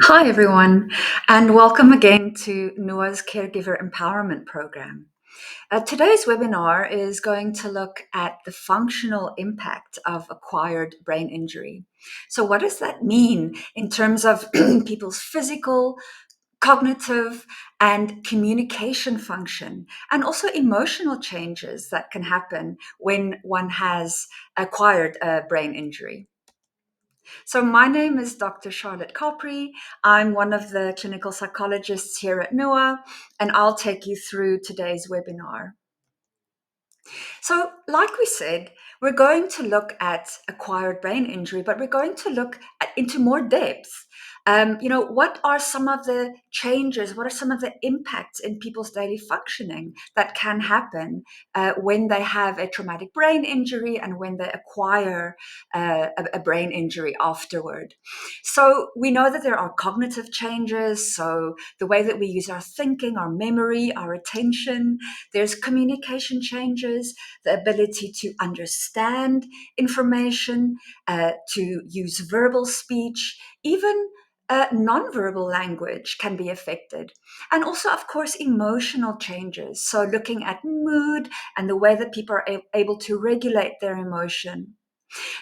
Hi, everyone, and welcome again to NUA's Caregiver Empowerment Program. Today's webinar is going to look at the functional impact of acquired brain injury. So, what does that mean in terms of people's physical, cognitive, and communication function, and also emotional changes that can happen when one has acquired a brain injury? So, my name is Dr. Charlotte Capri. I'm one of the clinical psychologists here at NUA, and I'll take you through today's webinar. So, like we said, we're going to look at acquired brain injury, but we're going to look into more depth. What are some of the changes? What are some of the impacts in people's daily functioning that can happen when they have a traumatic brain injury and when they acquire a brain injury afterward? So we know that there are cognitive changes. So the way that we use our thinking, our memory, our attention. There's communication changes, the ability to understand information, to use verbal speech, even nonverbal language can be affected. And also, of course, emotional changes. So, looking at mood and the way that people are able to regulate their emotion.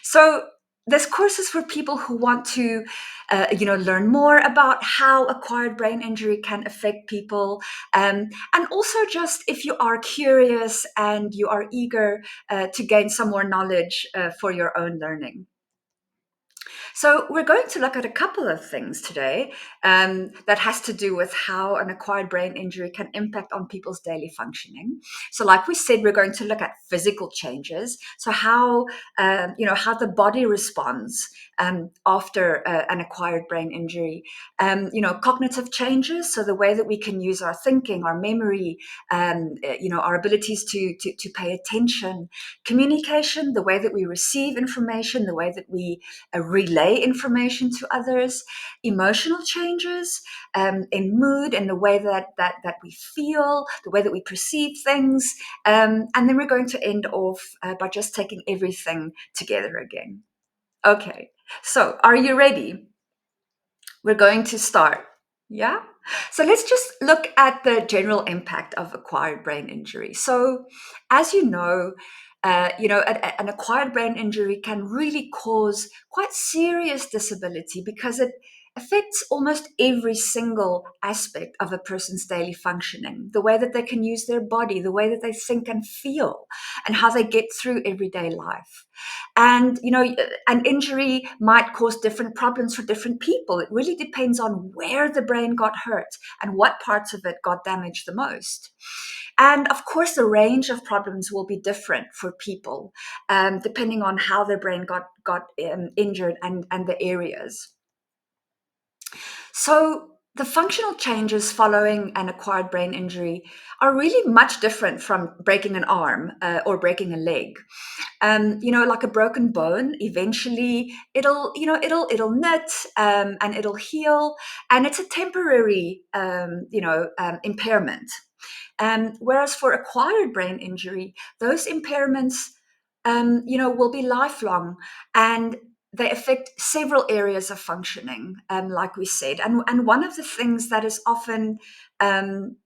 So, there's courses for people who want to, learn more about how acquired brain injury can affect people, and also just if you are curious and you are eager to gain some more knowledge for your own learning. So we're going to look at a couple of things today that has to do with how an acquired brain injury can impact on people's daily functioning. So, like we said, we're going to look at physical changes. So how the body responds after an acquired brain injury. Cognitive changes. So the way that we can use our thinking, our memory, our abilities to pay attention, communication, the way that we receive information, the way that we relay information to others, emotional changes in mood and the way that we feel, the way that we perceive things. And then we're going to end off by just taking everything together again. Okay, so are you ready? We're going to start. Yeah? So let's just look at the general impact of acquired brain injury. So, as you know, an acquired brain injury can really cause quite serious disability because it affects almost every single aspect of a person's daily functioning, the way that they can use their body, the way that they think and feel, and how they get through everyday life. And, an injury might cause different problems for different people. It really depends on where the brain got hurt and what parts of it got damaged the most. And of course, the range of problems will be different for people, depending on how their brain got injured and the areas. So, the functional changes following an acquired brain injury are really much different from breaking an arm or breaking a leg. Like a broken bone, eventually it'll knit and it'll heal, and it's a temporary impairment. Whereas for acquired brain injury, those impairments will be lifelong, and they affect several areas of functioning, like we said. And one of the things that is often an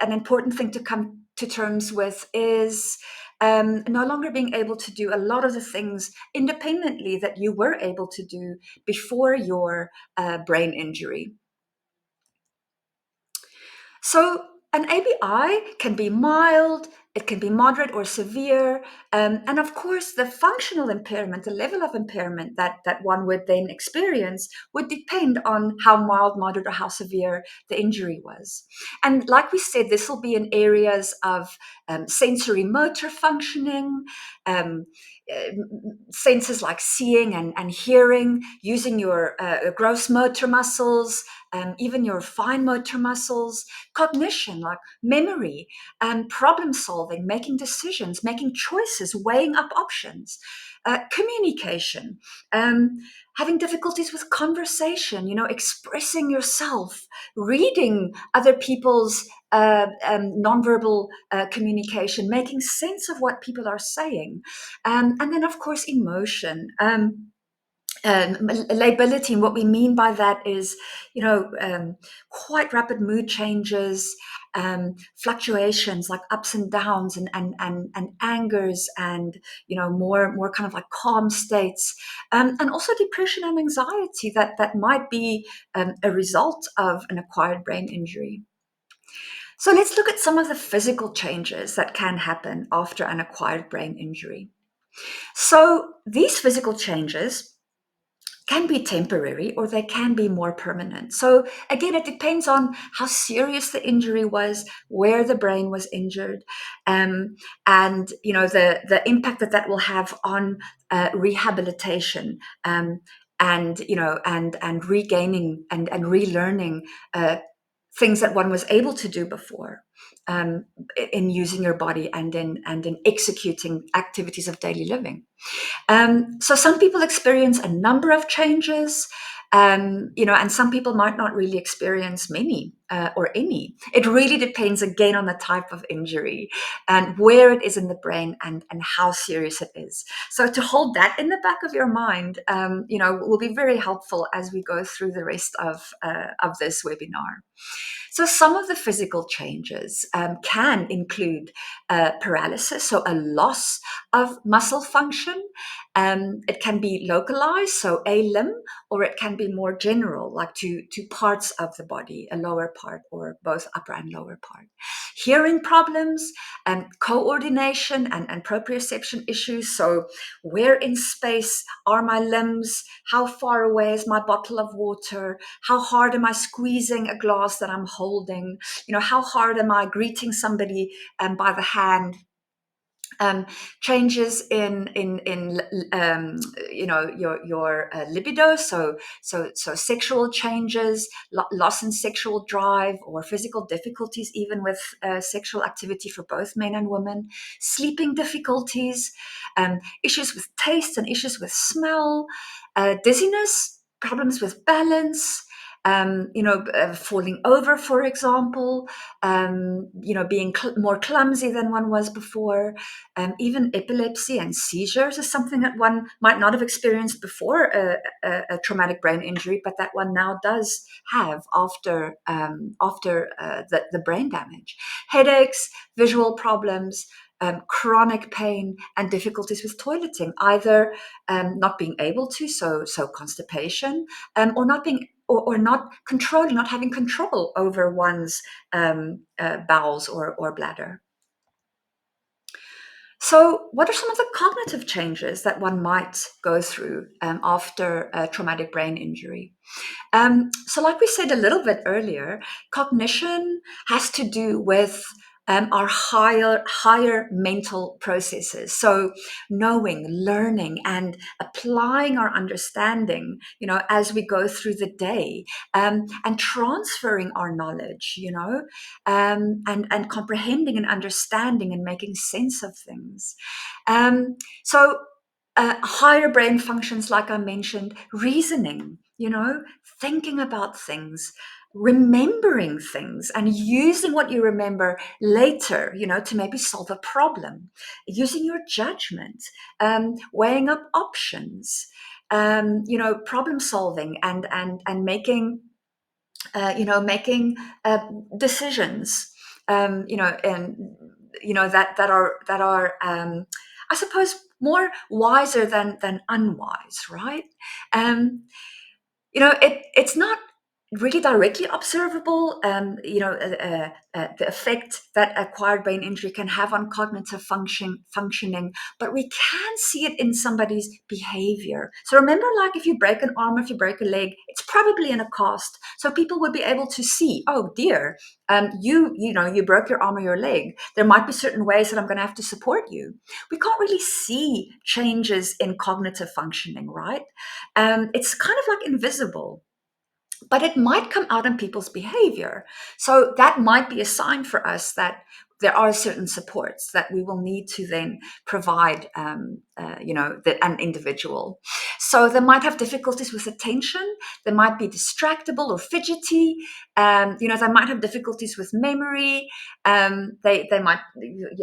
important thing to come to terms with is no longer being able to do a lot of the things independently that you were able to do before your brain injury. So an ABI can be mild, it can be moderate or severe, and of course, the functional impairment, the level of impairment that one would then experience would depend on how mild, moderate, or how severe the injury was. And like we said, this will be in areas of sensory motor functioning, um, uh, senses like seeing and hearing, using your gross motor muscles, even your fine motor muscles, cognition like memory, problem solving, making decisions, making choices, weighing up options, communication, having difficulties with conversation, expressing yourself, reading other people's nonverbal communication, making sense of what people are saying, and then, of course, emotion. lability. And what we mean by that is, quite rapid mood changes, fluctuations like ups and downs, and angers, and more kind of like calm states, and also depression and anxiety that might be a result of an acquired brain injury. So let's look at some of the physical changes that can happen after an acquired brain injury. So these physical changes can be temporary or they can be more permanent. So again, it depends on how serious the injury was, where the brain was injured, and the impact that will have on rehabilitation, and regaining and relearning things that one was able to do before, in using your body and in executing activities of daily living. So some people experience a number of changes, and some people might not really experience many, or any. It really depends again on the type of injury and where it is in the brain, and how serious it is. So to hold that in the back of your mind, will be very helpful as we go through the rest of this webinar. So some of the physical changes can include paralysis, so a loss of muscle function. It can be localized, so a limb, or it can be more general, like to parts of the body, a lower part or both upper and lower part. Hearing problems, coordination and proprioception issues. So where in space are my limbs? How far away is my bottle of water? How hard am I squeezing a glass that I'm holding? How hard am I greeting somebody by the hand? Changes in your libido, so sexual changes, loss in sexual drive, or physical difficulties even with sexual activity for both men and women, sleeping difficulties, issues with taste and issues with smell, dizziness, problems with balance, falling over, for example, being more clumsy than one was before. Even epilepsy and seizures is something that one might not have experienced before a traumatic brain injury, but that one now does have after the brain damage. Headaches, visual problems, chronic pain, and difficulties with toileting, either not being able to, so constipation, or not being or not controlling, not having control over one's bowels or bladder. So, what are some of the cognitive changes that one might go through after a traumatic brain injury? So, like we said a little bit earlier, cognition has to do with our higher mental processes. So, knowing, learning, and applying our understanding, as we go through the day, and transferring our knowledge, and comprehending and understanding and making sense of things. So higher brain functions, like I mentioned, reasoning, thinking about things, remembering things, and using what you remember later, to maybe solve a problem, using your judgment, weighing up options, problem solving, and making decisions, and that are I suppose more wiser than unwise, right? Um, it's not really directly observable, the effect that acquired brain injury can have on cognitive functioning, but we can see it in somebody's behavior. So remember, like if you break an arm, if you break a leg, it's probably in a cast. So people would be able to see, oh dear, you broke your arm or your leg. There might be certain ways that I'm going to have to support you. We can't really see changes in cognitive functioning, right? It's kind of like invisible, but it might come out in people's behavior. So that might be a sign for us that there are certain supports that we will need to then provide, an individual. So they might have difficulties with attention. They might be distractible or fidgety. They might have difficulties with memory. They might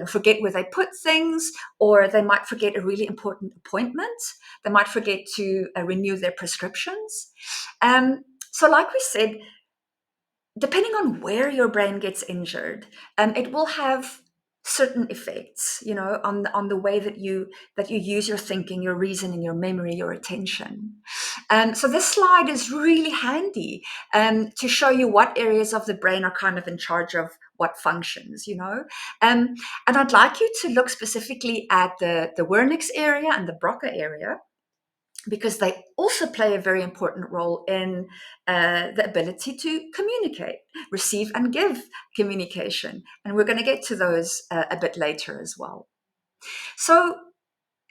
forget where they put things, or they might forget a really important appointment. They might forget to renew their prescriptions. So, like we said, depending on where your brain gets injured, it will have certain effects, on the way that you use your thinking, your reasoning, your memory, your attention. So this slide is really handy to show you what areas of the brain are kind of in charge of what functions, and I'd like you to look specifically at the Wernicke's area and the Broca area, because they also play a very important role in the ability to communicate, receive and give communication. And we're going to get to those a bit later as well. So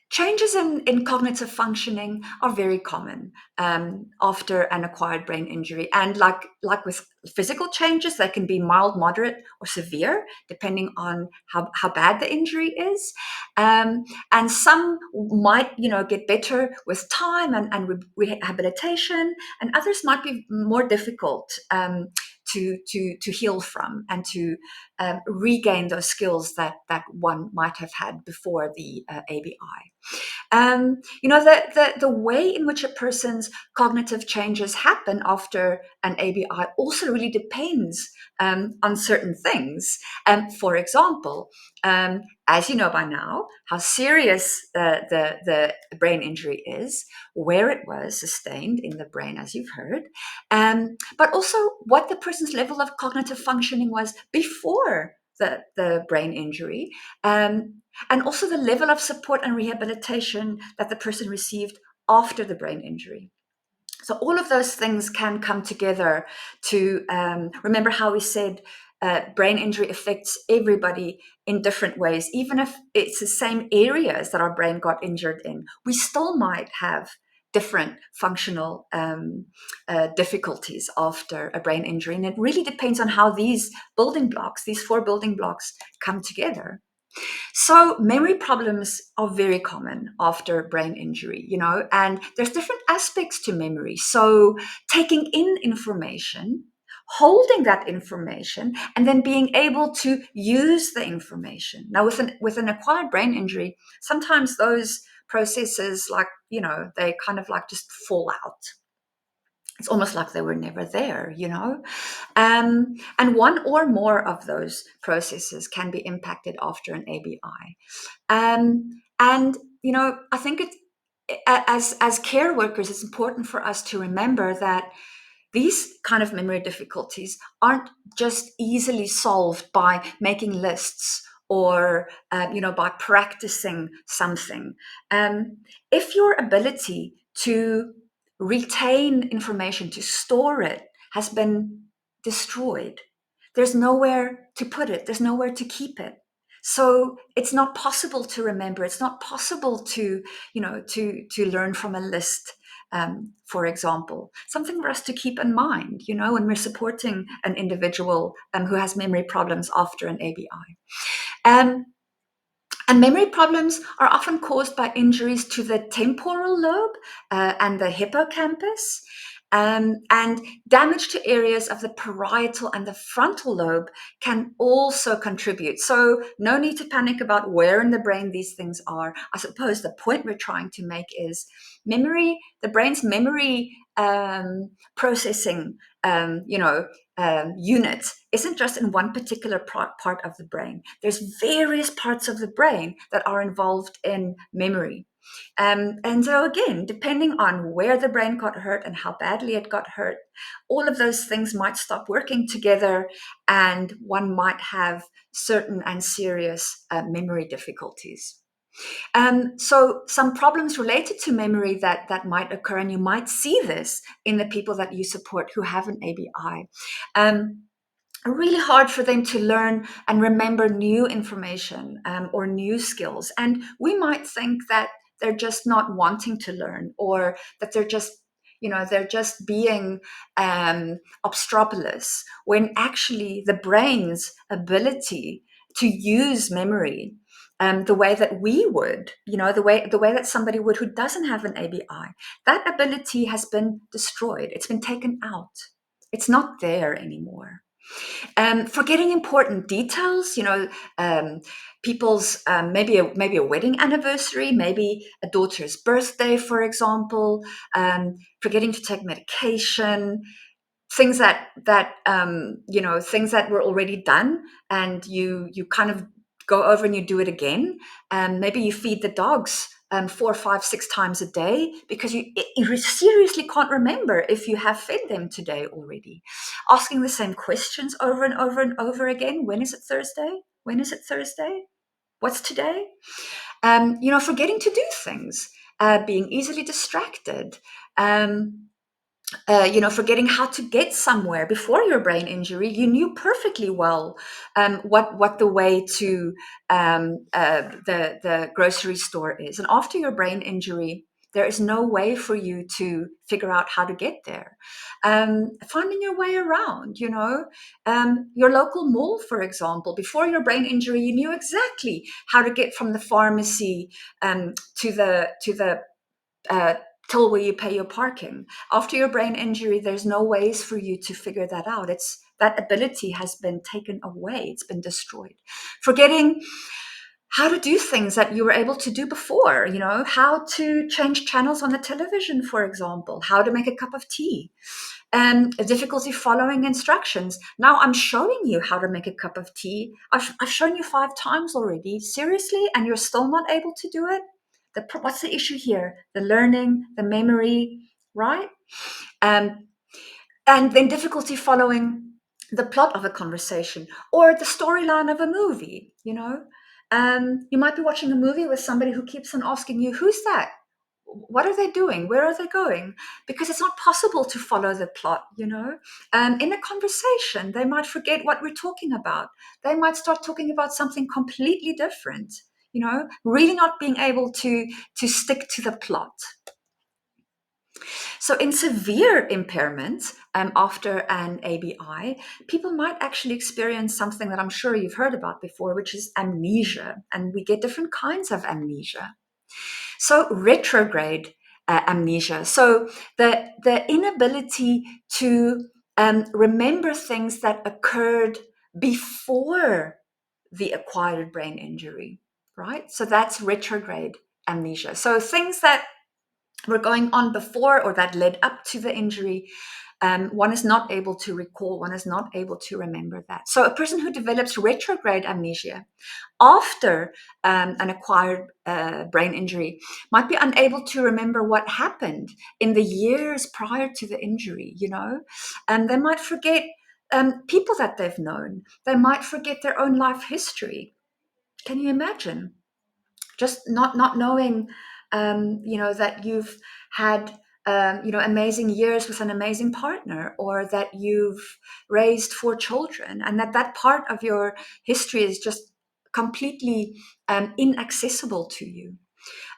changes in cognitive functioning are very common after an acquired brain injury. And like with physical changes, they can be mild, moderate, or severe, depending on how bad the injury is. And some might, get better with time and rehabilitation, and others might be more difficult to heal from and to regain those skills that one might have had before the ABI. The way in which a person's cognitive changes happen after an ABI also really depends on certain things. For example, as you know by now, how serious the brain injury is, where it was sustained in the brain, as you've heard, but also what the person's level of cognitive functioning was before the brain injury, and also the level of support and rehabilitation that the person received after the brain injury. So all of those things can come together to remember how we said brain injury affects everybody in different ways. Even if it's the same areas that our brain got injured in, we still might have different functional difficulties after a brain injury. And it really depends on how these four building blocks come together. So memory problems are very common after brain injury, and there's different aspects to memory. So taking in information, holding that information, and then being able to use the information. Now, with an acquired brain injury, sometimes those processes, they kind of like just fall out. It's almost like they were never there, and one or more of those processes can be impacted after an ABI. And I think as care workers, it's important for us to remember that these kind of memory difficulties aren't just easily solved by making lists or by practicing something. If your ability to retain information, to store it, has been destroyed, there's nowhere to put it, there's nowhere to keep it. So it's not possible to remember. It's not possible to learn from a list, for example. Something for us to keep in mind, when we're supporting an individual who has memory problems after an ABI. And memory problems are often caused by injuries to the temporal lobe and the hippocampus. And damage to areas of the parietal and the frontal lobe can also contribute. So no need to panic about where in the brain these things are. I suppose the point we're trying to make is memory, the brain's memory processing, unit isn't just in one particular part of the brain. There's various parts of the brain that are involved in memory. And so again, depending on where the brain got hurt and how badly it got hurt, all of those things might stop working together, and one might have certain and serious memory difficulties. So some problems related to memory that might occur, and you might see this in the people that you support who have an ABI. Really hard for them to learn and remember new information or new skills. And we might think that they're just not wanting to learn, or that they're just being obstropolous, when actually the brain's ability to use memory the way that we would, the way that somebody would who doesn't have an ABI. That ability has been destroyed. It's been taken out. It's not there anymore. Forgetting important details, people's maybe a wedding anniversary, maybe a daughter's birthday, for example. Forgetting to take medication, things things that were already done, and you kind of go over and you do it again. Maybe you feed the dogs 4, 5, 6 times a day because you seriously can't remember if you have fed them today already. Asking the same questions over and over and over again. When is it Thursday? When is it Thursday? What's today? Forgetting to do things, being easily distracted. Forgetting how to get somewhere. Before your brain injury, you knew perfectly well what the way to the grocery store is, and after your brain injury, there is no way for you to figure out how to get there. Finding your way around, your local mall, for example. Before your brain injury, you knew exactly how to get from the pharmacy to the uh, till where you pay your parking. After your brain injury, there's no ways for you to figure that out. It's that ability has been taken away. It's been destroyed. Forgetting how to do things that you were able to do before, how to change channels on the television, for example, how to make a cup of tea, and a difficulty following instructions. Now I'm showing you how to make a cup of tea. I've shown you 5 times already. Seriously? And you're still not able to do it? What's the issue here? The learning, the memory, right? Um, and then difficulty following the plot of a conversation or the storyline of a movie. You might be watching a movie with somebody who keeps on asking you, who's that? What are they doing? Where are they going? Because it's not possible to follow the plot. In a conversation, they might forget what we're talking about. They might start talking about something completely different. Really not being able to stick to the plot. So in severe impairment after an ABI, people might actually experience something that I'm sure you've heard about before, which is amnesia. And we get different kinds of amnesia. So retrograde amnesia. So the inability to remember things that occurred before the acquired brain injury, right? So that's retrograde amnesia. So things that were going on before or that led up to the injury, one is not able to recall, one is not able to remember that. So a person who develops retrograde amnesia after an acquired brain injury might be unable to remember what happened in the years prior to the injury, and they might forget people that they've known. They might forget their own life history. Can you imagine? Just not knowing, that you've had, amazing years with an amazing partner, or that you've raised 4 children, and that part of your history is just completely inaccessible to you.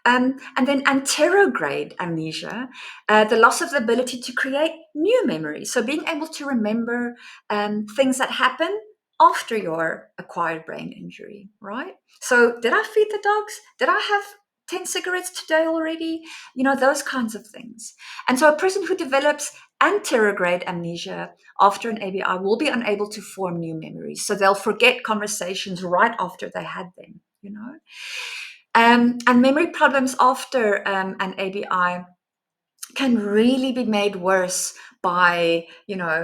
And then anterograde amnesia, the loss of the ability to create new memories. So being able to remember things that happen after your acquired brain injury, right? So did I feed the dogs? Did I have 10 cigarettes today already? Those kinds of things. And so a person who develops anterograde amnesia after an ABI will be unable to form new memories. So they'll forget conversations right after they had them, and memory problems after an ABI can really be made worse by,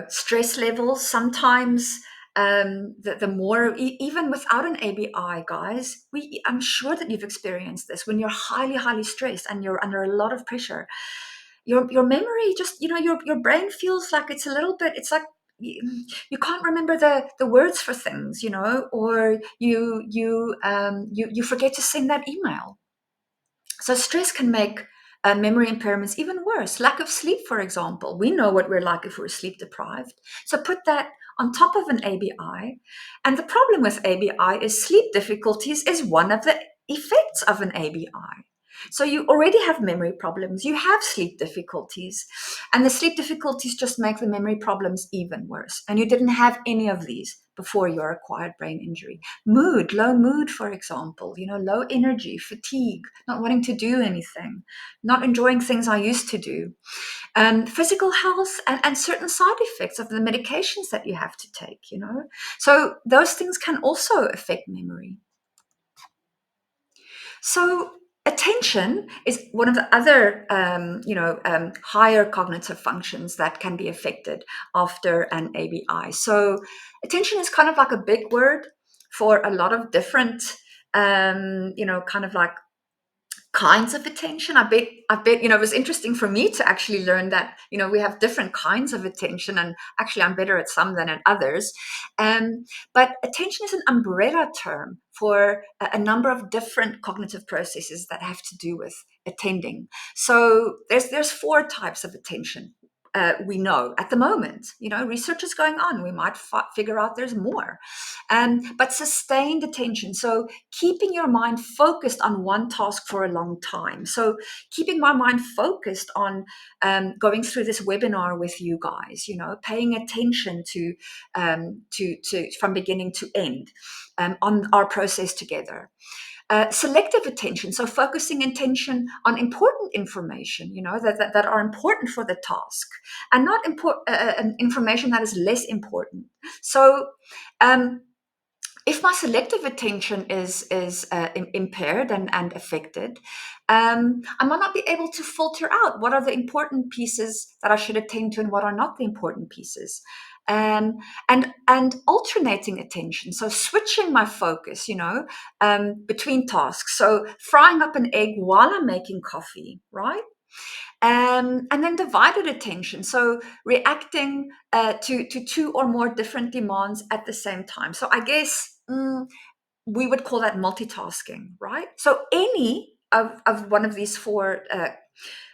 stress levels. Sometimes the more, even without an ABI, guys, I'm sure that you've experienced this. When you're highly, highly stressed and you're under a lot of pressure, your memory just, your brain feels like it's a little bit, it's like you can't remember the words for things, or you forget to send that email. So stress can make memory impairments even worse. Lack of sleep, for example. We know what we're like if we're sleep deprived. So put that on top of an ABI. And the problem with ABI is sleep difficulties is one of the effects of an ABI. So you already have memory problems, you have sleep difficulties, and the sleep difficulties just make the memory problems even worse. And you didn't have any of these before your acquired brain injury. Mood, low mood, for example, low energy, fatigue, not wanting to do anything, not enjoying things I used to do. Physical health and certain side effects of the medications that you have to take. So those things can also affect memory. So attention is one of the other, higher cognitive functions that can be affected after an ABI. So attention is kind of like a big word for a lot of different, kind of like kinds of attention. I bet it was interesting for me to actually learn that we have different kinds of attention, and actually I'm better at some than at others. But attention is an umbrella term for a number of different cognitive processes that have to do with attending. So there's four types of attention. We know at the moment, research is going on. We might figure out there's more. But sustained attention. So keeping your mind focused on one task for a long time. So keeping my mind focused on going through this webinar with you guys, paying attention to from beginning to end on our process together. Selective attention, so focusing attention on important information, that are important for the task, and not information that is less important. So if my selective attention is impaired and affected, I might not be able to filter out what are the important pieces that I should attend to and what are not the important pieces. And alternating attention, so switching my focus, between tasks. So frying up an egg while I'm making coffee, right? And then divided attention, so reacting to two or more different demands at the same time. So I guess we would call that multitasking, right? So any of one of these four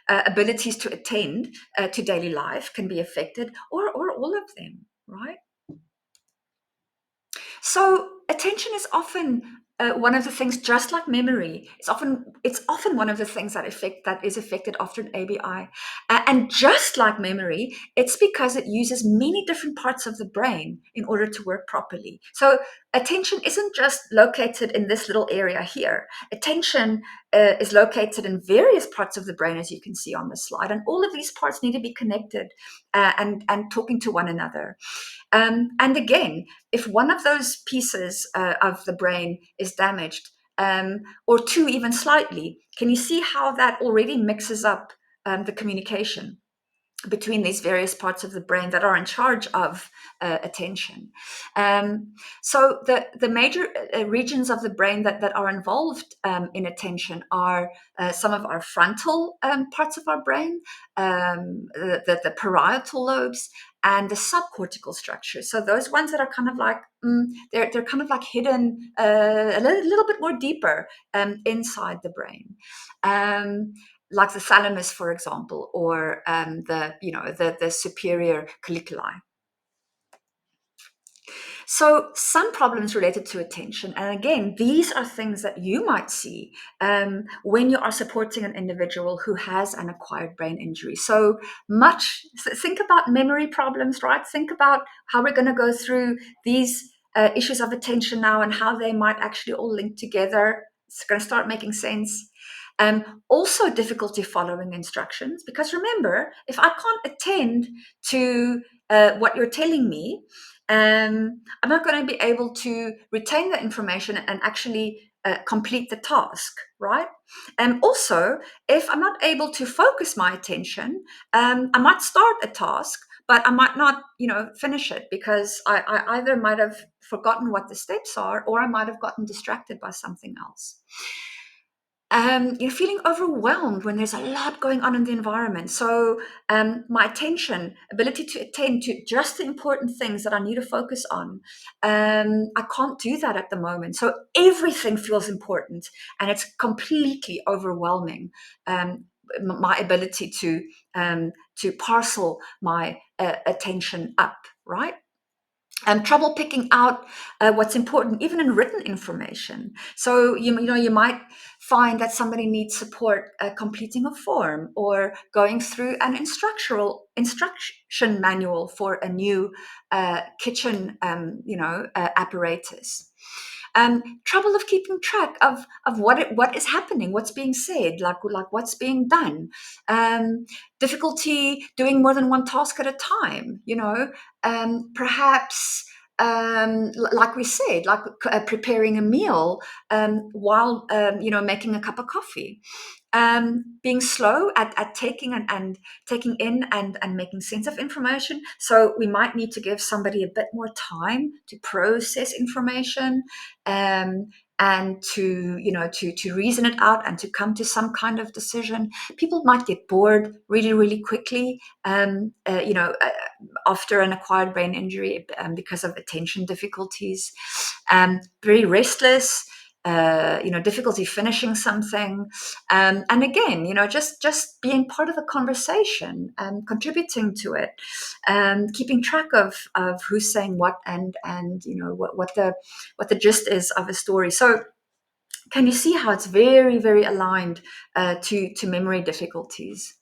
abilities to attend to daily life can be affected, or all of them, right? So attention is often one of the things, just like memory, it's often one of the things that is affected after an ABI. And just like memory, it's because it uses many different parts of the brain in order to work properly. So attention isn't just located in this little area here. Attention is located in various parts of the brain, as you can see on the slide, and all of these parts need to be connected and talking to one another. And again, if one of those pieces of the brain is damaged, or two even slightly, can you see how that already mixes up the communication between these various parts of the brain that are in charge of attention? So the major regions of the brain that are involved in attention are some of our frontal parts of our brain, the parietal lobes, and the subcortical structures. So those ones that are kind of like they're kind of like hidden a little bit more deeper inside the brain. Like the thalamus, for example, or the superior colliculi. So some problems related to attention, and again, these are things that you might see when you are supporting an individual who has an acquired brain injury. So think about memory problems, right? Think about how we're going to go through these issues of attention now and how they might actually all link together. It's going to start making sense. Also, difficulty following instructions, because remember, if I can't attend to what you're telling me, I'm not going to be able to retain the information and actually complete the task, right? And also, if I'm not able to focus my attention, I might start a task, but I might not, finish it because I either might have forgotten what the steps are, or I might have gotten distracted by something else. You're feeling overwhelmed when there's a lot going on in the environment. So my attention, ability to attend to just the important things that I need to focus on, I can't do that at the moment. So everything feels important, and it's completely overwhelming. My ability to parcel my attention up, right? Trouble picking out what's important, even in written information. So you might find that somebody needs support completing a form or going through an instruction manual for a new kitchen, apparatus. Trouble of keeping track of what is happening, what's being said, like what's being done. Difficulty doing more than one task at a time. Perhaps like we said, like preparing a meal while making a cup of coffee. Being slow at taking and taking in and making sense of information. So we might need to give somebody a bit more time to process information, um, and to reason it out and to come to some kind of decision. People might get bored really, really quickly. After an acquired brain injury, because of attention difficulties, very restless, difficulty finishing something, and again, just being part of the conversation, contributing to it, keeping track of who's saying what, and what the gist is of a story. So can you see how it's very, very aligned to memory difficulties?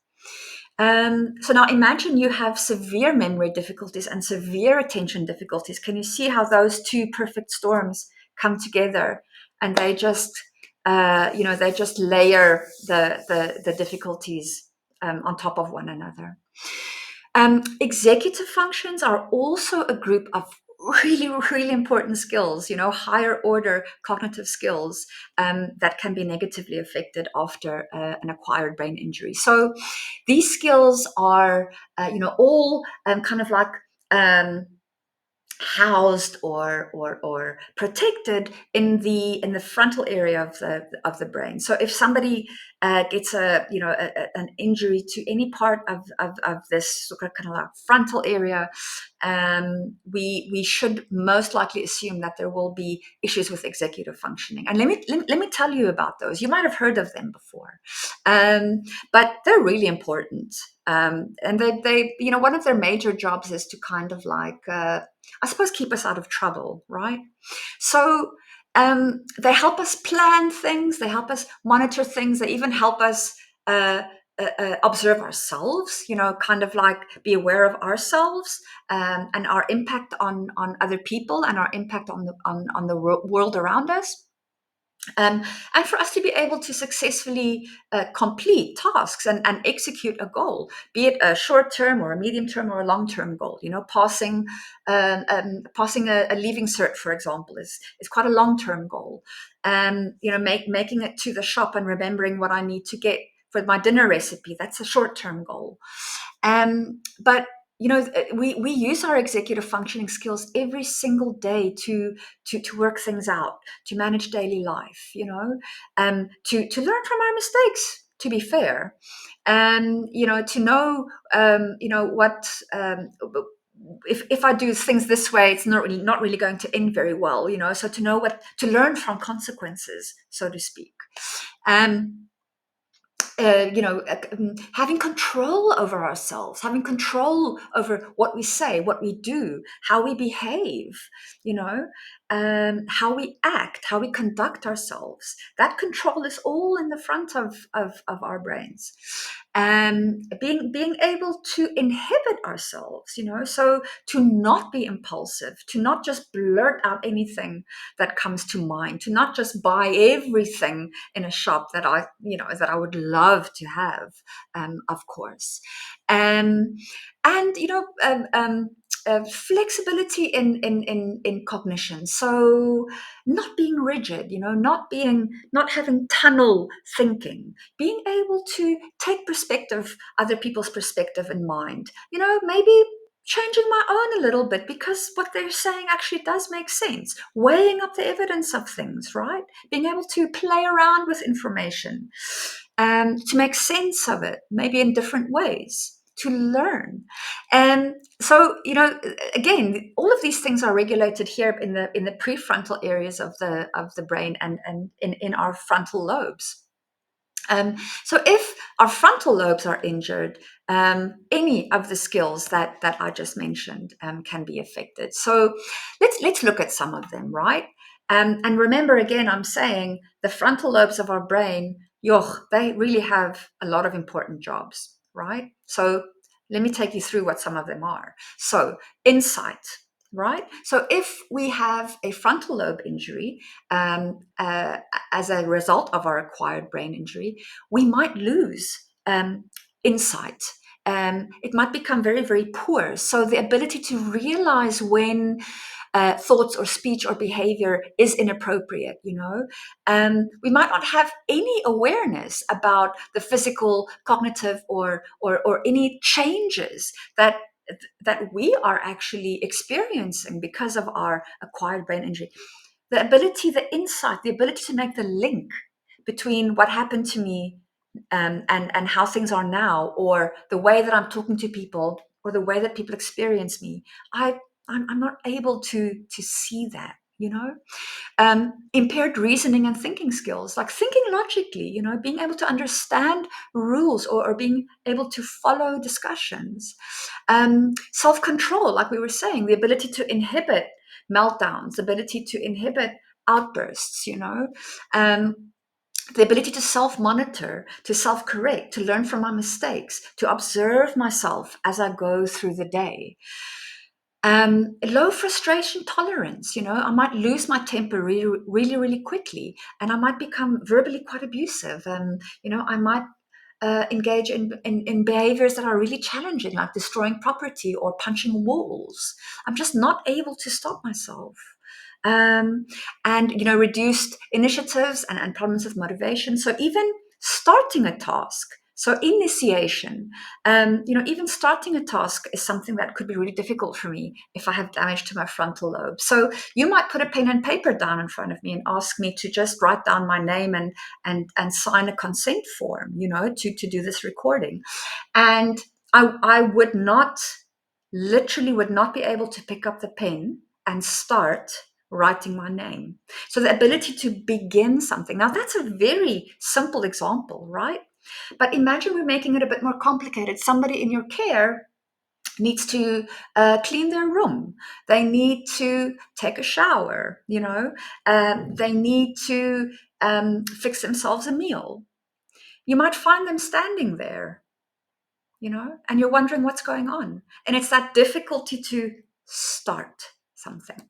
So now imagine you have severe memory difficulties and severe attention difficulties. Can you see how those two perfect storms come together, and they just layer the difficulties on top of one another. Executive functions are also a group of really, really important skills, higher order cognitive skills that can be negatively affected after an acquired brain injury. So these skills are, all kind of like housed or protected in the frontal area of the brain. So if somebody gets an injury to any part of this sort of kind of like frontal area, we should most likely assume that there will be issues with executive functioning. And let me tell you about those. You might have heard of them before, but they're really important. And they one of their major jobs is to kind of like I suppose keep us out of trouble, right? So they help us plan things, they help us monitor things, they even help us observe ourselves, kind of like be aware of ourselves, and our impact on other people and our impact on the world around us. And for us to be able to successfully complete tasks and execute a goal, be it a short term or a medium term or a long term goal. Passing a leaving cert, for example, is quite a long term goal. Making it to the shop and remembering what I need to get for my dinner recipe, that's a short term goal. But we use our executive functioning skills every single day to work things out, to manage daily life, to learn from our mistakes, to be fair, and to know what, if I do things this way, it's not really going to end very well, so to know what to learn from consequences, so to speak. Having control over ourselves, having control over what we say, what we do, how we behave, how we act, how we conduct ourselves. That control is all in the front of our brains. Being able to inhibit ourselves, so to not be impulsive, to not just blurt out anything that comes to mind, to not just buy everything in a shop that I would love to have, of course. And flexibility in cognition. So not being rigid, not having tunnel thinking, being able to take other people's perspective in mind. Maybe changing my own a little bit because what they're saying actually does make sense. Weighing up the evidence of things, right? Being able to play around with information, to make sense of it, maybe in different ways, to learn. And so, again, all of these things are regulated here in the prefrontal areas of the brain and in our frontal lobes. So if our frontal lobes are injured, any of the skills that I just mentioned can be affected. So let's look at some of them, right? And remember, again, I'm saying the frontal lobes of our brain, they really have a lot of important jobs, right? So let me take you through what some of them are. So insight, right? So if we have a frontal lobe injury as a result of our acquired brain injury, we might lose insight. It might become very, very poor. So the ability to realize when thoughts or speech or behavior is inappropriate, we might not have any awareness about the physical, cognitive, or any changes that we are actually experiencing because of our acquired brain injury. The ability, the insight, the ability to make the link between what happened to me and how things are now, or the way that I'm talking to people, or the way that people experience me. I'm not able to see that, impaired reasoning and thinking skills, like thinking logically, being able to understand rules, or being able to follow discussions. Self-control, like we were saying, the ability to inhibit meltdowns, the ability to inhibit outbursts, um, the ability to self-monitor, to self-correct, to learn from my mistakes, to observe myself as I go through the day. Low frustration tolerance, I might lose my temper really, really, really quickly, and I might become verbally quite abusive. I might engage in behaviors that are really challenging, like destroying property or punching walls. I'm just not able to stop myself. Um, and reduced initiatives and problems with motivation. So even starting a task, so initiation, even starting a task is something that could be really difficult for me if I have damage to my frontal lobe. So you might put a pen and paper down in front of me and ask me to just write down my name and sign a consent form, to do this recording. And I would not, literally would not be able to pick up the pen and start writing my name. So the ability to begin something. Now that's a very simple example, right? But imagine we're making it a bit more complicated. Somebody in your care needs to clean their room. They need to take a shower, they need to fix themselves a meal. You might find them standing there, and you're wondering what's going on. And it's that difficulty to start something.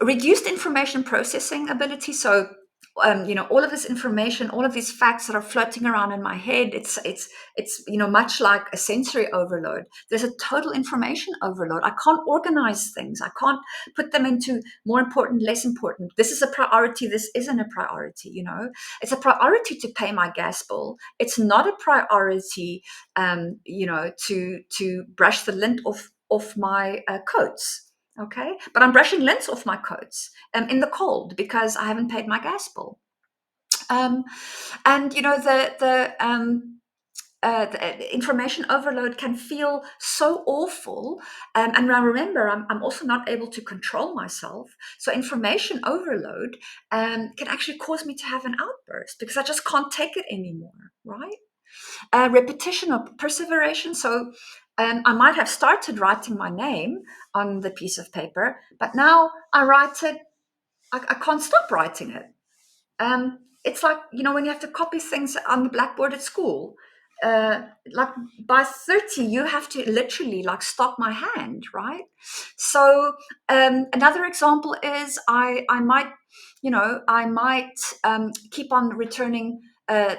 Reduced information processing ability. So, all of this information, all of these facts that are floating around in my head, it's much like a sensory overload. There's a total information overload. I can't organize things. I can't put them into more important, less important. This is a priority. This isn't a priority. It's a priority to pay my gas bill. It's not a priority, to brush the lint off my coats. Okay, but I'm brushing lint off my coats in the cold because I haven't paid my gas bill. Um, and the information overload can feel so awful. And now remember, I'm also not able to control myself. So information overload can actually cause me to have an outburst because I just can't take it anymore, right? Repetition or perseveration. So I might have started writing my name on the piece of paper, but now I write it, I can't stop writing it. It's like, when you have to copy things on the blackboard at school. Like by 30, you have to literally like stop my hand, right? So another example is I might, keep on returning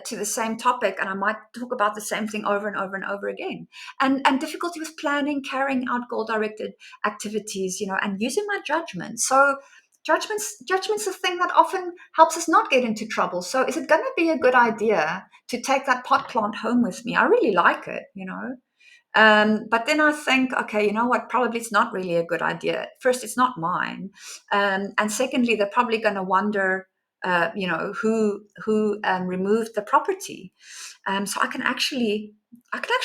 to the same topic, and I might talk about the same thing over and over and over again. And difficulty with planning, carrying out goal-directed activities, and using my judgment. So judgment's a thing that often helps us not get into trouble. So is it going to be a good idea to take that pot plant home with me? I really like it, but then I think, okay, you know what? Probably it's not really a good idea. First, it's not mine, and secondly, they're probably going to wonder, who removed the property. So I can actually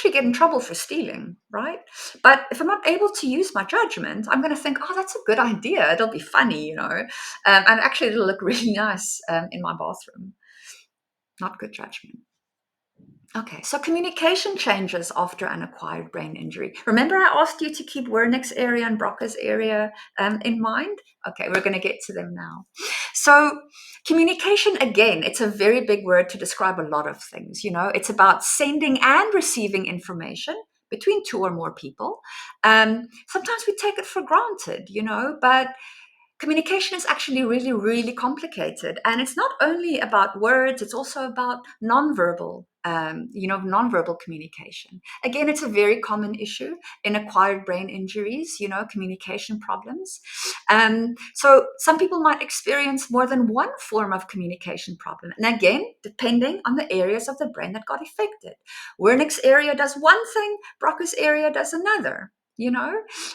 get in trouble for stealing, right? But if I'm not able to use my judgment, I'm going to think, oh, that's a good idea. It'll be funny, and actually it'll look really nice in my bathroom. Not good judgment. Okay, so communication changes after an acquired brain injury. Remember, I asked you to keep Wernicke's area and Broca's area in mind? Okay, we're going to get to them now. So, communication, again, it's a very big word to describe a lot of things. It's about sending and receiving information between two or more people. Sometimes we take it for granted, but communication is actually really, really complicated. And it's not only about words, it's also about nonverbal communication. Again, it's a very common issue in acquired brain injuries, communication problems. So some people might experience more than one form of communication problem. And again, depending on the areas of the brain that got affected. Wernicke's area does one thing, Broca's area does another.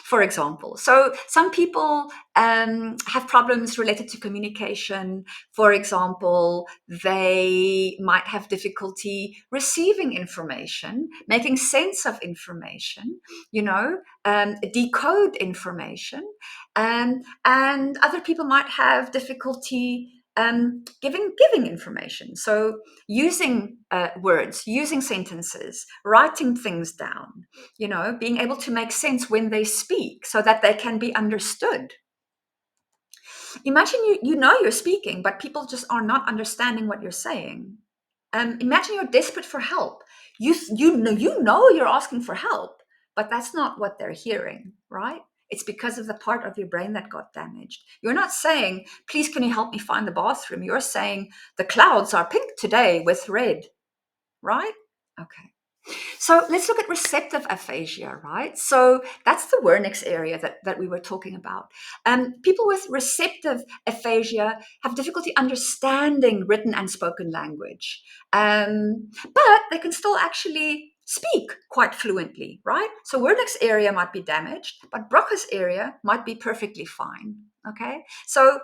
For example. So some people have problems related to communication. For example, they might have difficulty receiving information, making sense of information, decode information. And other people might have difficulty giving information. So using words, using sentences, writing things down, being able to make sense when they speak so that they can be understood. Imagine you know you're speaking, but people just are not understanding what you're saying. Imagine you're desperate for help. You know you're asking for help, but that's not what they're hearing, right? It's because of the part of your brain that got damaged. You're not saying, "Please, can you help me find the bathroom?" You're saying, "The clouds are pink today with red," right? Okay. So let's look at receptive aphasia, right? So that's the Wernicke's area that we were talking about. People with receptive aphasia have difficulty understanding written and spoken language, but they can still actually speak quite fluently, right? So Wernicke's area might be damaged, but Broca's area might be perfectly fine, okay? So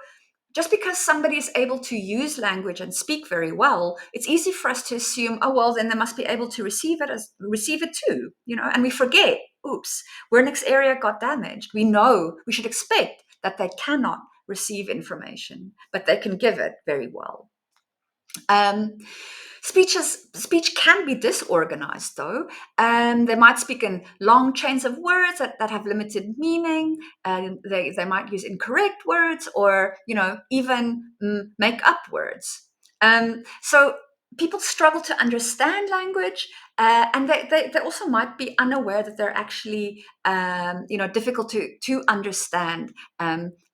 just because somebody is able to use language and speak very well, it's easy for us to assume, oh well, then they must be able to receive it too, and we forget, oops, Wernicke's area got damaged. We should expect that they cannot receive information, but they can give it very well. Um, Speech can be disorganized, though. They might speak in long chains of words that have limited meaning. They might use incorrect words or, even make up words. So people struggle to understand language, and they also might be unaware that they're actually, difficult to understand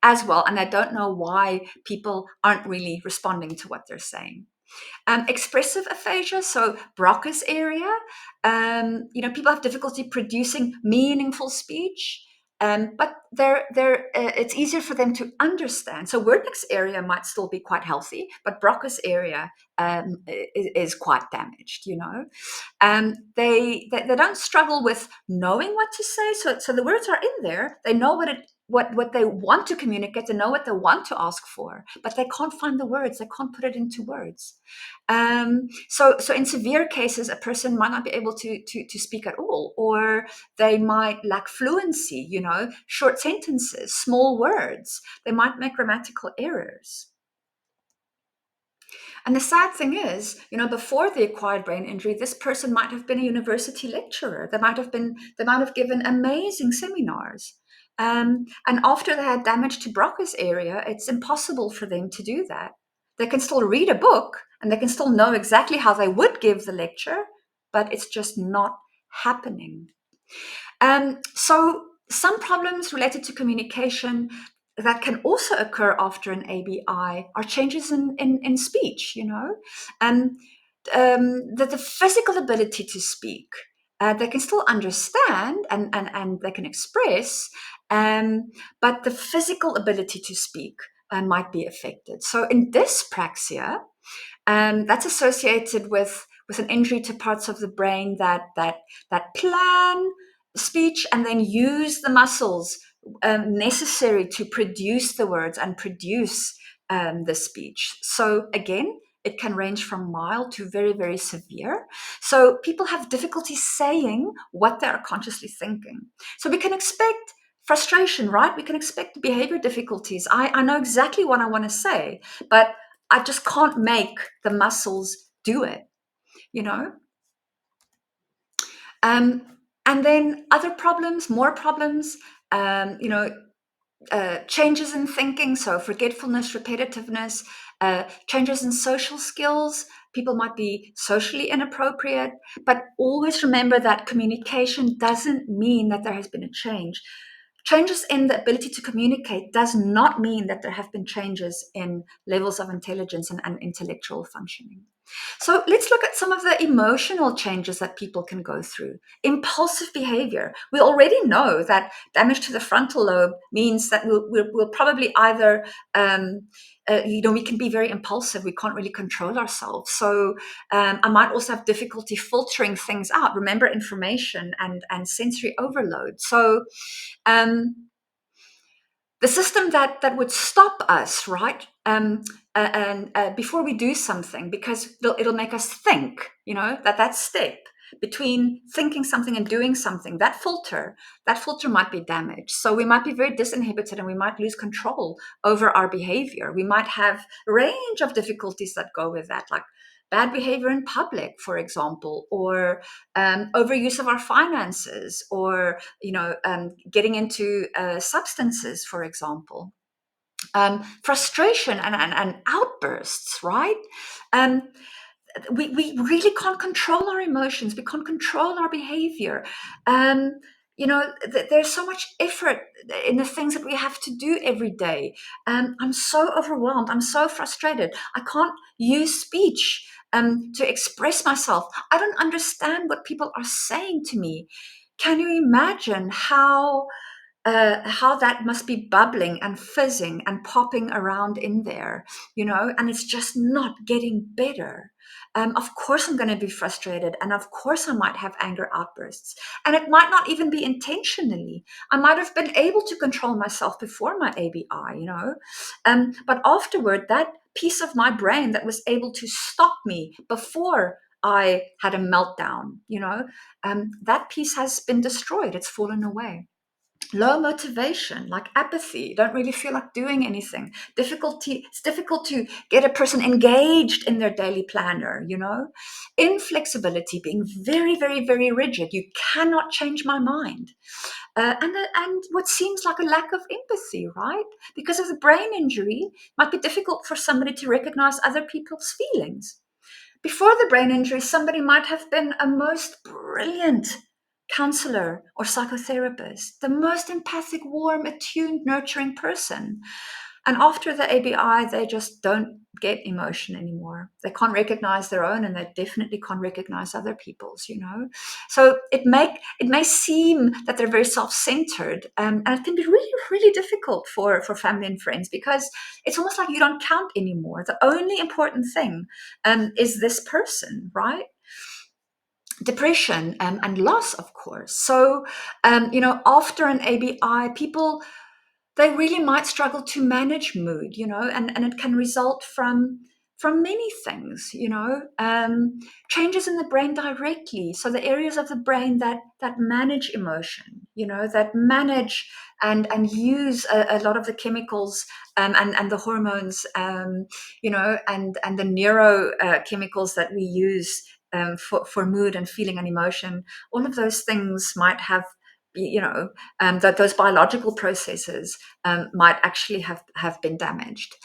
as well. And they don't know why people aren't really responding to what they're saying. Expressive aphasia, so Broca's area, people have difficulty producing meaningful speech, but it's easier for them to understand. So Wernicke's area might still be quite healthy, but Broca's area is quite damaged. They don't struggle with knowing what to say. So the words are in there. They know what they want to communicate. They know what they want to ask for, but they can't find the words. They can't put it into words. So in severe cases, a person might not be able to speak at all, or they might lack fluency, short sentences, small words. They might make grammatical errors. And the sad thing is, before the acquired brain injury, this person might have been a university lecturer. They might have given amazing seminars. And after they had damage to Broca's area, it's impossible for them to do that. They can still read a book and they can still know exactly how they would give the lecture, but it's just not happening. So some problems related to communication that can also occur after an ABI are changes in speech, and the physical ability to speak. They can still understand and they can express, but the physical ability to speak might be affected. So in dyspraxia, that's associated with an injury to parts of the brain that plan speech and then use the muscles necessary to produce the words and produce the speech. So again, it can range from mild to very, very severe. So people have difficulty saying what they are consciously thinking. So we can expect frustration, right? We can expect behavior difficulties. I know exactly what I want to say, but I just can't make the muscles do it, you know? Um, and then other problems, more problems, um, you know, changes in thinking, so forgetfulness, repetitiveness, changes in social skills. People might be socially inappropriate, but always remember that communication doesn't mean that there has been a change. Changes in the ability to communicate does not mean that there have been changes in levels of intelligence and intellectual functioning. So let's look at some of the emotional changes that people can go through. Impulsive behavior. We already know that damage to the frontal lobe means that we'll probably either, we can be very impulsive. We can't really control ourselves. So I might also have difficulty filtering things out. Remember information and sensory overload. So um, the system that would stop us, right? And before we do something, because it'll make us think, that step between thinking something and doing something, that filter might be damaged. So we might be very disinhibited and we might lose control over our behavior. We might have a range of difficulties that go with that, like bad behavior in public, for example, or overuse of our finances, or getting into substances, for example. Frustration and outbursts, right? Um, we really can't control our emotions. We can't control our behavior. There's so much effort in the things that we have to do every day. I'm so overwhelmed. I'm so frustrated. I can't use speech to express myself. I don't understand what people are saying to me. Can you imagine how that must be bubbling and fizzing and popping around in there, and it's just not getting better. Of course, I'm going to be frustrated, and of course, I might have anger outbursts, and it might not even be intentionally. I might have been able to control myself before my ABI, but afterward, that piece of my brain that was able to stop me before I had a meltdown, that piece has been destroyed. It's fallen away. Low motivation, like apathy, don't really feel like doing anything. It's difficult to get a person engaged in their daily planner. Inflexibility, being very, very, very rigid. You cannot change my mind. And what seems like a lack of empathy, right? Because of the brain injury, might be difficult for somebody to recognize other people's feelings. Before the brain injury, somebody might have been a most brilliant counselor or psychotherapist, the most empathic, warm, attuned, nurturing person. And after the ABI, they just don't get emotion anymore. They can't recognize their own, and they definitely can't recognize other people's. So it may seem that they're very self-centered, and it can be really, really difficult for family and friends, because it's almost like you don't count anymore. The only important thing is this person, right? Depression and loss, of course. So, after an ABI, people, they really might struggle to manage mood, and it can result from many things, changes in the brain directly. So the areas of the brain that manage emotion, that manage and use a lot of the chemicals and the hormones, and the neurochemicals that we use for mood and feeling and emotion. All of those things might have, that those biological processes might actually have been damaged.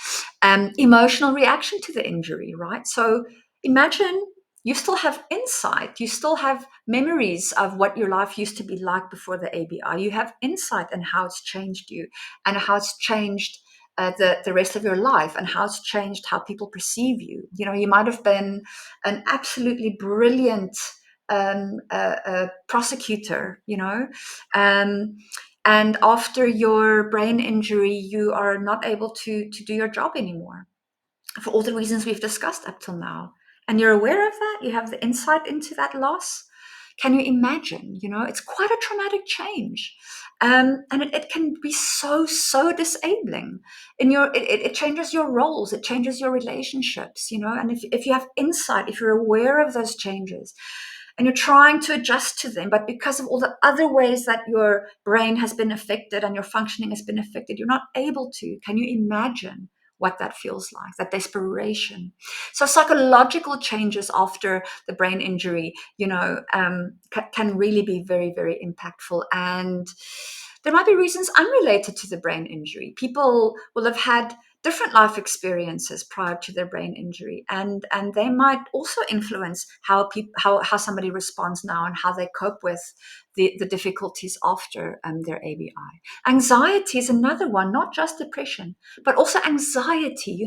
Emotional reaction to the injury, right? So imagine you still have insight, you still have memories of what your life used to be like before the ABI. You have insight in how it's changed you, and how it's changed the rest of your life, and how it's changed how people perceive you. You might have been an absolutely brilliant prosecutor, um, and after your brain injury, you are not able to do your job anymore, for all the reasons we've discussed up till now. And you're aware of that. You have the insight into that loss. Can you imagine? It's quite a traumatic change, and it can be so disabling. It changes your roles, it changes your relationships. And if you have insight, if you're aware of those changes, and you're trying to adjust to them, but because of all the other ways that your brain has been affected and your functioning has been affected, you're not able to. Can you imagine what that feels like, that desperation. So psychological changes after the brain injury, can really be very, very impactful. And there might be reasons unrelated to the brain injury. People will have had different life experiences prior to their brain injury, and they might also influence how somebody responds now and how they cope with the difficulties after their ABI. Anxiety is another one, not just depression, but also anxiety.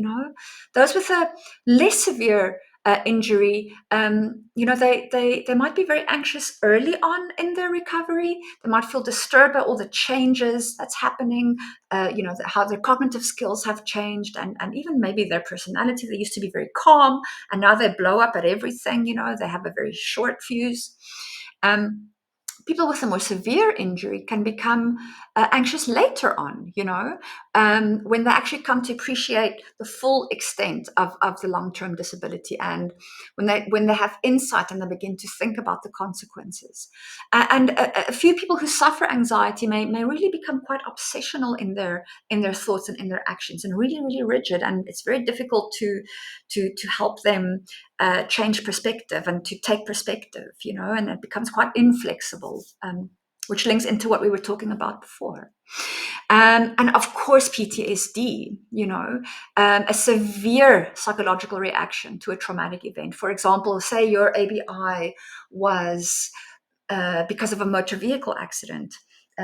Those with a less severe injury, they might be very anxious early on in their recovery. They might feel disturbed by all the changes that's happening, how their cognitive skills have changed, and even maybe their personality. They used to be very calm, and now they blow up at everything. They have a very short fuse. People with a more severe injury can become anxious later on, when they actually come to appreciate the full extent of the long-term disability, and when they have insight and they begin to think about the consequences. And a few people who suffer anxiety may really become quite obsessional in their thoughts and in their actions, and really, really rigid. And it's very difficult to help them change perspective and to take perspective, and it becomes quite inflexible, which links into what we were talking about before. And of course, PTSD, a severe psychological reaction to a traumatic event. For example, say your ABI was because of a motor vehicle accident,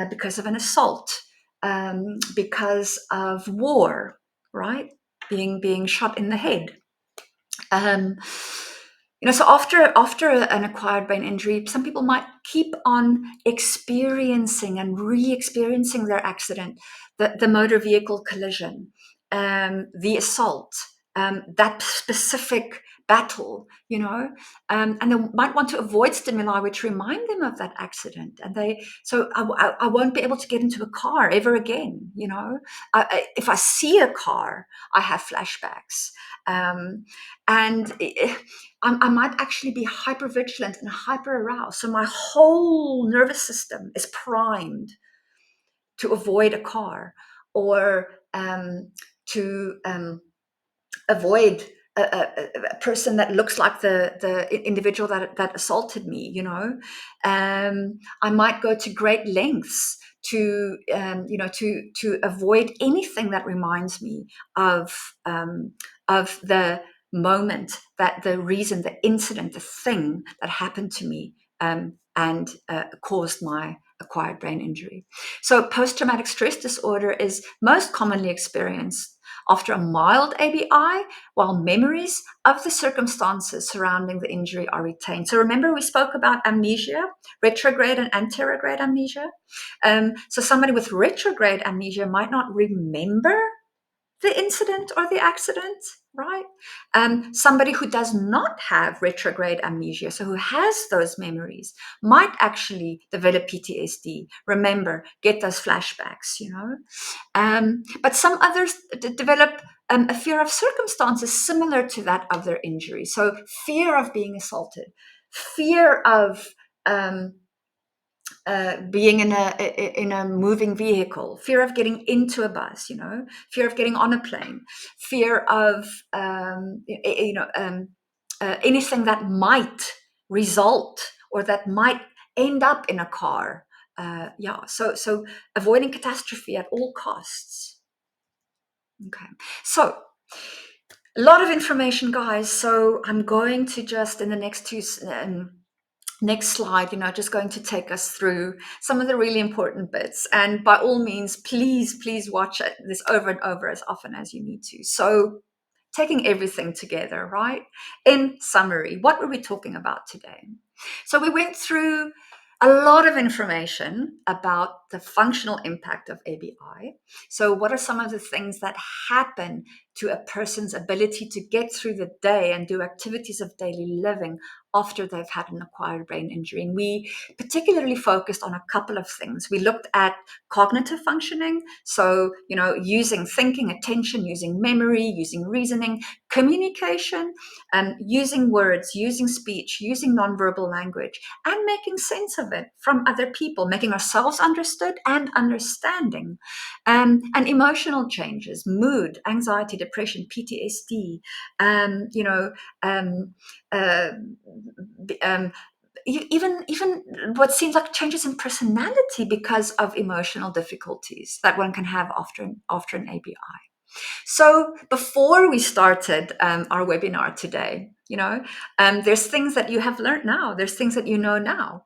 because of an assault, because of war, right? Being shot in the head. So after an acquired brain injury, some people might keep on experiencing and re-experiencing their accident, the motor vehicle collision, the assault, that specific battle, and they might want to avoid stimuli which remind them of that accident. And I won't be able to get into a car ever again. If I see a car, I have flashbacks. And I might actually be hypervigilant and hyper aroused. So my whole nervous system is primed to avoid a car, or to avoid a person that looks like the individual that assaulted me. I might go to great lengths to avoid anything that reminds me of the moment, that the reason, the incident, the thing that happened to me, and caused my acquired brain injury. So post-traumatic stress disorder is most commonly experienced after a mild ABI, while memories of the circumstances surrounding the injury are retained. So remember, we spoke about amnesia, retrograde and anterograde amnesia. So somebody with retrograde amnesia might not remember the incident or the accident, right? Somebody who does not have retrograde amnesia, so who has those memories, might actually develop PTSD, remember, get those flashbacks, But some others develop a fear of circumstances similar to that of their injury. So fear of being assaulted, fear of being in a moving vehicle, fear of getting into a bus, fear of getting on a plane, fear of anything that might result or that might end up in a car. So avoiding catastrophe at all costs. Okay, so a lot of information, guys. So I'm going to just in the next slide, just going to take us through some of the really important bits. And by all means, please watch this over and over as often as you need to. So taking everything together, right? In summary, what were we talking about today? So we went through a lot of information about the functional impact of ABI. So what are some of the things that happen to a person's ability to get through the day and do activities of daily living after they've had an acquired brain injury? And we particularly focused on a couple of things. We looked at cognitive functioning, so using thinking, attention, using memory, using reasoning, communication, using words, using speech, using nonverbal language, and making sense of it from other people, making ourselves understood and understanding, and emotional changes, mood, anxiety, depression, PTSD, you know, um, uh, even what seems like changes in personality because of emotional difficulties that one can have after an ABI. So before we started our webinar today, there's things that you have learned now. There's things that you know now,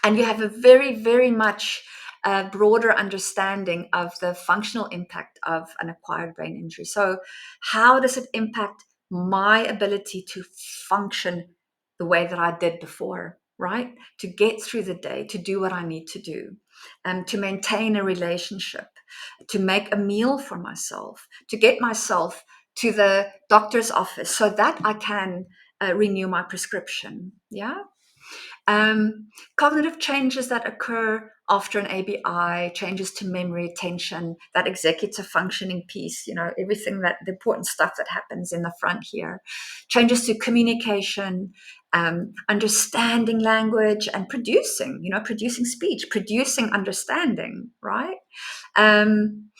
and you have a very, very much broader understanding of the functional impact of an acquired brain injury. So how does it impact my ability to function the way that I did before, right? To get through the day, to do what I need to do, to maintain a relationship, to make a meal for myself, to get myself to the doctor's office so that I can renew my prescription. Yeah. Cognitive changes that occur after an ABI, changes to memory, attention, that executive functioning piece, everything that the important stuff that happens in the front here, changes to communication, understanding language and producing speech, producing understanding, right? And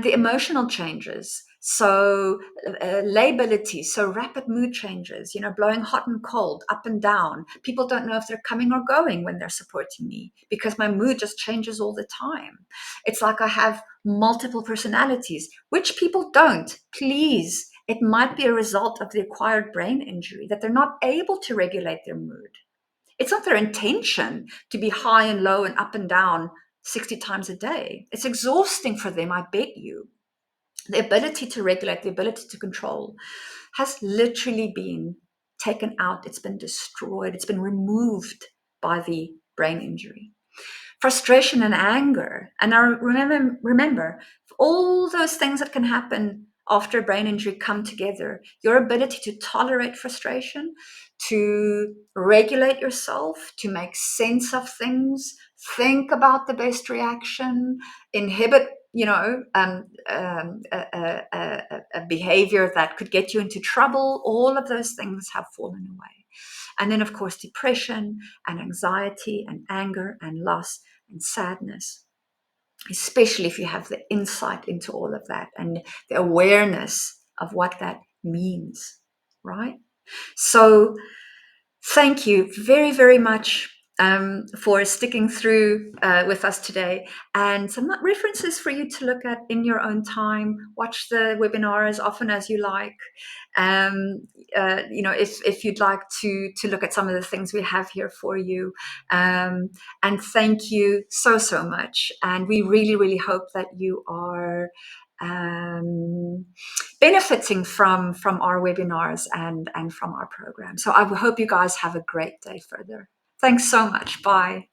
the emotional changes. So lability, so rapid mood changes, blowing hot and cold, up and down. People don't know if they're coming or going when they're supporting me because my mood just changes all the time. It's like I have multiple personalities, which people don't. Please, it might be a result of the acquired brain injury that they're not able to regulate their mood. It's not their intention to be high and low and up and down 60 times a day. It's exhausting for them, I bet you. The ability to regulate, the ability to control has literally been taken out. It's been destroyed. It's been removed by the brain injury. Frustration and anger. And now remember, all those things that can happen after a brain injury come together. Your ability to tolerate frustration, to regulate yourself, to make sense of things, think about the best reaction, inhibit a behavior that could get you into trouble. All of those things have fallen away. And then, of course, depression and anxiety and anger and loss and sadness, especially if you have the insight into all of that and the awareness of what that means, right? So thank you very, very much for sticking through with us today, and some references for you to look at in your own time. Watch the webinar as often as you like. If you'd like to look at some of the things we have here for you. And thank you so much. And we really, really hope that you are benefiting from our webinars and from our program. So I hope you guys have a great day further. Thanks so much. Bye.